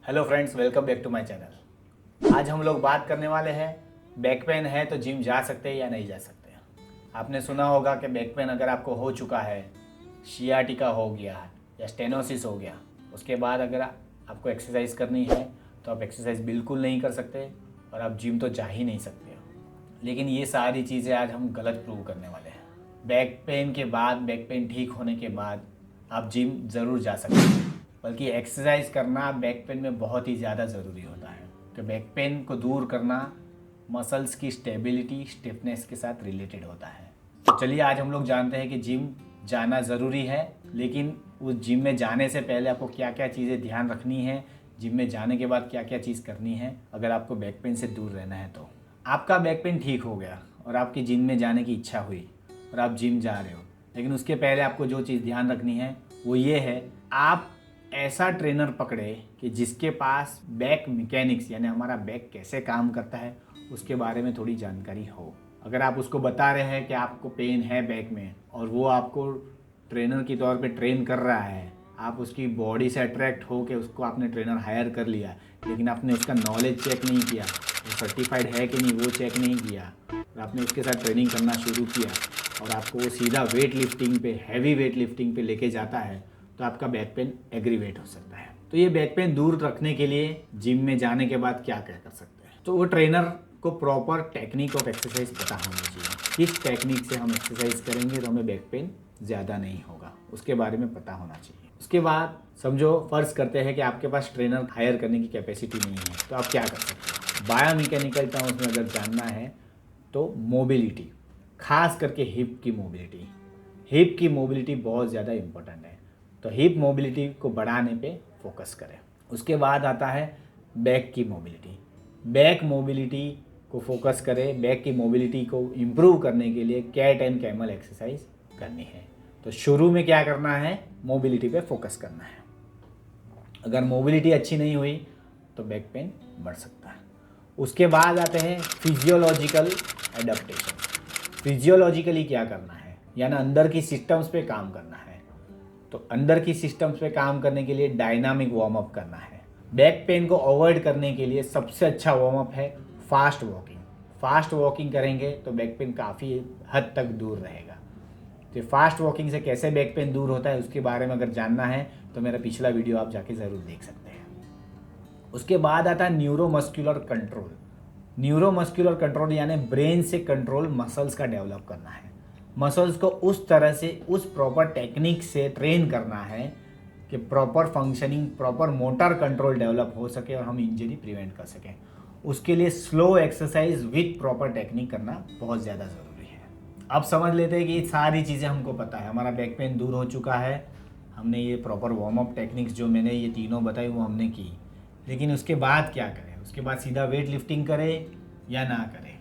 Hello friends, welcome back to my channel. आज हम लोग बात करने वाले हैं बैक पेन है तो जिम जा सकते हैं या नहीं जा सकते। आपने सुना होगा कि बैक पेन अगर आपको हो चुका है, सियाटिका हो गया या स्टेनोसिस हो गया, उसके बाद अगर आपको एक्सरसाइज करनी है तो आप एक्सरसाइज बिल्कुल नहीं कर सकते और आप जिम तो जा ही नहीं सकते हो। लेकिन ये सारी चीज़ें आज हम गलत प्रूव करने वाले हैं। बैक पेन के बाद, बैक पेन ठीक होने के बाद आप जिम ज़रूर जा सकते हैं, बल्कि एक्सरसाइज करना बैक पेन में बहुत ही ज़्यादा ज़रूरी होता है। तो बैक पेन को दूर करना मसल्स की स्टेबिलिटी, स्टिफनेस के साथ रिलेटेड होता है। तो चलिए आज हम लोग जानते हैं कि जिम जाना ज़रूरी है, लेकिन उस जिम में जाने से पहले आपको क्या क्या चीज़ें ध्यान रखनी है, जिम में जाने के बाद क्या क्या चीज़ करनी है अगर आपको बैक पेन से दूर रहना है। तो आपका बैक पेन ठीक हो गया और आपकी जिम में जाने की इच्छा हुई और आप जिम जा रहे हो, लेकिन उसके पहले आपको जो चीज़ ध्यान रखनी है वो ये है, आप ऐसा ट्रेनर पकड़े कि जिसके पास बैक मैकेनिक्स यानी हमारा बैक कैसे काम करता है उसके बारे में थोड़ी जानकारी हो। अगर आप उसको बता रहे हैं कि आपको पेन है बैक में और वो आपको ट्रेनर के तौर पे ट्रेन कर रहा है, आप उसकी बॉडी से अट्रैक्ट हो के उसको आपने ट्रेनर हायर कर लिया, लेकिन आपने उसका नॉलेज चेक नहीं किया, वो सर्टिफाइड है कि नहीं वो चेक नहीं किया और आपने उसके साथ ट्रेनिंग करना शुरू किया और आपको वो सीधा वेट लिफ्टिंग पे, हैवी वेट लिफ्टिंग पे लेके जाता है, तो आपका बैक पेन एग्रीवेट हो सकता है। तो ये बैक पेन दूर रखने के लिए जिम में जाने के बाद क्या क्या कर सकते हैं, तो वो ट्रेनर को प्रॉपर टेक्निक ऑफ एक्सरसाइज पता होनी चाहिए। किस टेक्निक से हम एक्सरसाइज करेंगे तो हमें बैक पेन ज़्यादा नहीं होगा, उसके बारे में पता होना चाहिए। उसके बाद समझो फर्ज करते हैं कि आपके पास ट्रेनर हायर करने की कैपेसिटी नहीं है, तो आप क्या कर सकते हैं। बायोमैकेनिकल टर्म्स में अगर जानना है तो मोबिलिटी, खास करके हिप की मोबिलिटी, हिप की मोबिलिटी बहुत ज़्यादा इम्पोर्टेंट है। तो हिप मोबिलिटी को बढ़ाने पे फोकस करें। उसके बाद आता है बैक की मोबिलिटी। बैक मोबिलिटी को फोकस करें। बैक की मोबिलिटी को इम्प्रूव करने के लिए कैट एंड कैमल एक्सरसाइज करनी है। तो शुरू में क्या करना है, मोबिलिटी पे फोकस करना है। अगर मोबिलिटी अच्छी नहीं हुई तो बैक पेन बढ़ सकता है। उसके बाद आते हैं फिजियोलॉजिकल एडेप्टेशन। फिजियोलॉजिकली क्या करना है, यानी अंदर की सिस्टम्स पे काम करना है। तो अंदर की सिस्टम्स पे काम करने के लिए डायनामिक वार्म अप करना है। बैक पेन को अवॉइड करने के लिए सबसे अच्छा वार्म अप है फास्ट वॉकिंग। फास्ट वॉकिंग करेंगे तो बैक पेन काफ़ी हद तक दूर रहेगा। तो फास्ट वॉकिंग से कैसे बैक पेन दूर होता है उसके बारे में अगर जानना है तो मेरा पिछला वीडियो आप जाके ज़रूर देख सकते हैं। उसके बाद आता है न्यूरोमस्कुलर कंट्रोल। न्यूरोमस्कुलर कंट्रोल यानी ब्रेन से कंट्रोल मसल्स का डेवलप करना है। मसल्स को उस तरह से, उस प्रॉपर टेक्निक से ट्रेन करना है कि proper functioning, proper motor control develop हो सके और हम इंजरी प्रिवेंट कर सकें। उसके लिए slow exercise with proper technique करना बहुत ज़्यादा ज़रूरी है। अब समझ लेते हैं कि ये सारी चीज़ें हमको पता है, हमारा बैक पेन दूर हो चुका है, हमने ये प्रॉपर वार्म अप टेक्निक्स जो मैंने ये तीनों बताई वो हमने की, लेकिन उसके बाद क्या करें। उसके बाद सीधा वेट लिफ्टिंग करें या ना करें।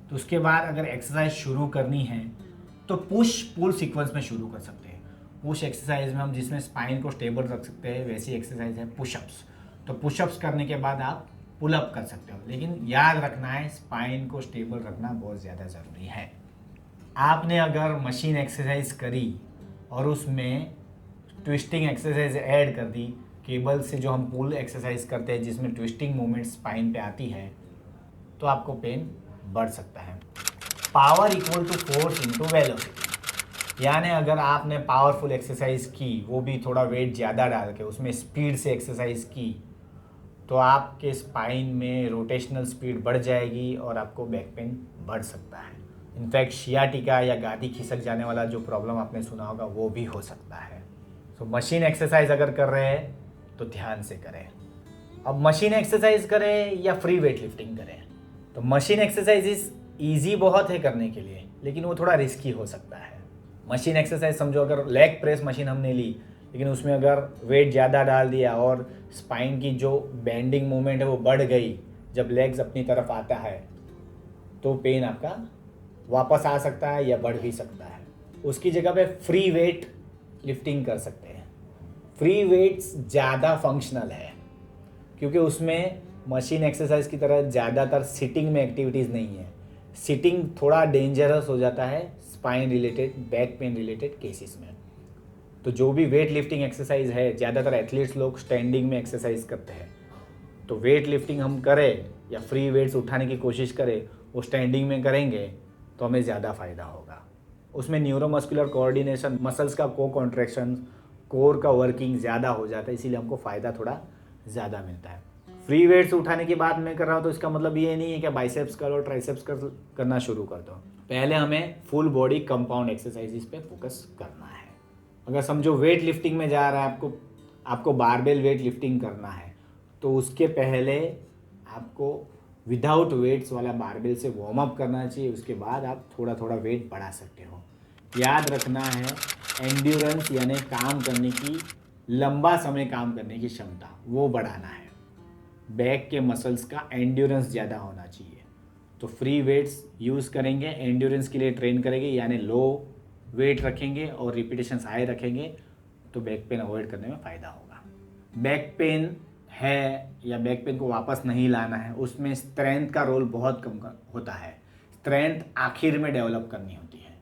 तो उसके बाद अगर एक्सरसाइज शुरू करनी है तो पुश पुल सीक्वेंस में शुरू कर सकते हैं। पुश एक्सरसाइज में हम जिसमें स्पाइन को स्टेबल रख सकते हैं वैसी एक्सरसाइज है पुशअप्स। तो पुशअप्स करने के बाद आप पुलअप कर सकते हो, लेकिन याद रखना है स्पाइन को स्टेबल रखना बहुत ज़्यादा ज़रूरी है। आपने अगर मशीन एक्सरसाइज करी और उसमें ट्विस्टिंग एक्सरसाइज ऐड कर दी, केबल से जो हम पुल एक्सरसाइज करते हैं जिसमें ट्विस्टिंग मूवमेंट स्पाइन पे आती है, तो आपको पेन बढ़ सकता है। Power equal to force into velocity, यानी अगर आपने पावरफुल एक्सरसाइज की, वो भी थोड़ा वेट ज़्यादा डाल के, उसमें स्पीड से एक्सरसाइज की, तो आपके स्पाइन में रोटेशनल स्पीड बढ़ जाएगी और आपको बैक पेन बढ़ सकता है। इनफैक्ट सियाटिका या गादी खिसक जाने वाला जो प्रॉब्लम आपने सुना होगा वो भी हो सकता है। तो मशीन एक्सरसाइज अगर कर रहे हैं तो ध्यान से करें। अब मशीन एक्सरसाइज करें या फ्री वेट लिफ्टिंग करें, तो मशीन एक्सरसाइज ईजी बहुत है करने के लिए, लेकिन वो थोड़ा रिस्की हो सकता है। मशीन एक्सरसाइज समझो अगर लेग प्रेस मशीन हमने ली, लेकिन उसमें अगर वेट ज़्यादा डाल दिया और स्पाइन की जो बेंडिंग मूवमेंट है वो बढ़ गई जब लेग्स अपनी तरफ आता है, तो पेन आपका वापस आ सकता है या बढ़ भी सकता है। उसकी जगह पे फ्री वेट लिफ्टिंग कर सकते हैं। फ्री वेट्स ज़्यादा फंक्शनल है क्योंकि उसमें मशीन एक्सरसाइज की तरह ज़्यादातर सिटिंग में एक्टिविटीज़ नहीं है। सिटिंग थोड़ा डेंजरस हो जाता है spine related, back pain related cases में। तो जो भी वेट लिफ्टिंग एक्सरसाइज है, ज़्यादातर एथलीट्स लोग स्टैंडिंग में एक्सरसाइज करते हैं, तो वेट लिफ्टिंग हम करें या फ्री वेट्स उठाने की कोशिश करें, वो स्टैंडिंग में करेंगे तो हमें ज़्यादा फ़ायदा होगा। उसमें न्यूरोमस्कुलर कोऑर्डिनेशन, मसल्स का को कॉन्ट्रैक्शन, कोर का वर्किंग ज़्यादा हो जाता है, इसीलिए हमको फ़ायदा थोड़ा ज़्यादा मिलता है। फ्री वेट्स उठाने की बात मैं कर रहा हूँ तो इसका मतलब ये नहीं है कि बाइसेप्स करो, ट्राइसेप्स करना शुरू कर दो। पहले हमें फुल बॉडी कंपाउंड एक्सरसाइजेस पे फोकस करना है। अगर समझो वेट लिफ्टिंग में जा रहा है, आपको बारबेल वेट लिफ्टिंग करना है, तो उसके पहले आपको विदाउट वेट्स वाला बारबेल से वार्म अप करना चाहिए। उसके बाद आप थोड़ा थोड़ा वेट बढ़ा सकते हो। याद रखना है, एंड्योरेंस यानी काम करने की, लंबा समय काम करने की क्षमता, वो बढ़ाना है। बैक के मसल्स का एंड्योरेंस ज़्यादा होना चाहिए। तो फ्री वेट्स यूज़ करेंगे, एंड्योरेंस के लिए ट्रेन करेंगे, यानी लो वेट रखेंगे और रिपीटेशंस हाई रखेंगे, तो बैक पेन अवॉइड करने में फ़ायदा होगा। बैक पेन है या बैक पेन को वापस नहीं लाना है, उसमें स्ट्रेंथ का रोल बहुत कम होता है। स्ट्रेंथ आखिर में डेवलप करनी होती है,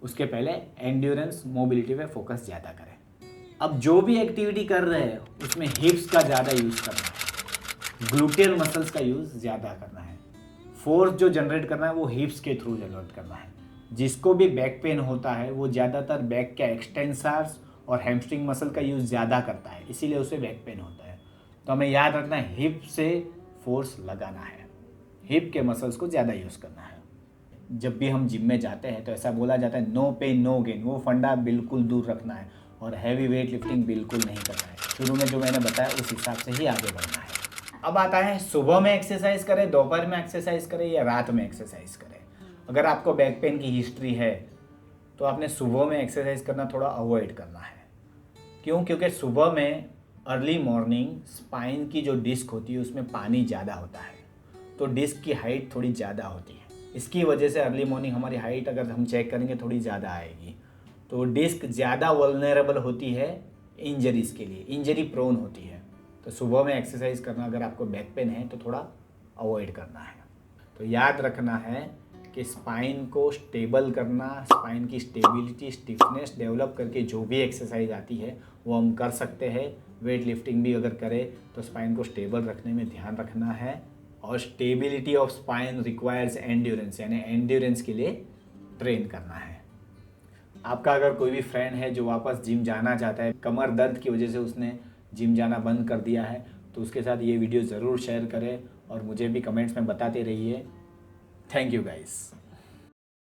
उसके पहले एंड्योरेंस, मोबिलिटी पे फोकस ज़्यादा करें। अब जो भी एक्टिविटी कर रहे हैं उसमें हिप्स का ज़्यादा यूज़ करना है, ग्लूटियल मसल्स का यूज़ ज़्यादा करना है। फोर्स जो जनरेट करना है वो हिप्स के थ्रू जनरेट करना है। जिसको भी बैक पेन होता है वो ज़्यादातर बैक के एक्सटेंसर्स और हैमस्ट्रिंग मसल का यूज़ ज़्यादा करता है, इसीलिए उसे बैक पेन होता है। तो हमें याद रखना है, हिप से फोर्स लगाना है, हिप के मसल्स को ज़्यादा यूज़ करना है। जब भी हम जिम में जाते हैं तो ऐसा बोला जाता है, नो पेन नो गेन, वो फंडा बिल्कुल दूर रखना है और हैवी वेट लिफ्टिंग बिल्कुल नहीं करना है। शुरू में जो मैंने बताया उस हिसाब से ही आगे बढ़ना है। अब आता है, सुबह में एक्सरसाइज करें, दोपहर में एक्सरसाइज करें या रात में एक्सरसाइज करें। अगर आपको बैक पेन की हिस्ट्री है तो आपने सुबह में एक्सरसाइज करना थोड़ा अवॉइड करना है। क्यों? क्योंकि सुबह में अर्ली मॉर्निंग स्पाइन की जो डिस्क होती है उसमें पानी ज़्यादा होता है, तो डिस्क की हाइट थोड़ी ज़्यादा होती है। इसकी वजह से अर्ली मॉर्निंग हमारी हाइट अगर हम चेक करेंगे थोड़ी ज़्यादा आएगी, तो डिस्क ज़्यादा वल्नरेबल होती है इंजरीज के लिए, इंजरी प्रोन होती है। तो सुबह में एक्सरसाइज करना अगर आपको बैक पेन है तो थोड़ा अवॉइड करना है। तो याद रखना है कि स्पाइन को स्टेबल करना, स्पाइन की स्टेबिलिटी, स्टिफनेस डेवलप करके जो भी एक्सरसाइज आती है वो हम कर सकते हैं। वेट लिफ्टिंग भी अगर करें तो स्पाइन को स्टेबल रखने में ध्यान रखना है। और stability of spine requires endurance, यानी एंड्योरेंस के लिए ट्रेन करना है। आपका अगर कोई भी फ्रेंड है जो वापस जिम जाना चाहता है, कमर दर्द की वजह से उसने जिम जाना बंद कर दिया है, तो उसके साथ ये वीडियो ज़रूर शेयर करें और मुझे भी कमेंट्स में बताते रहिए। Thank you guys.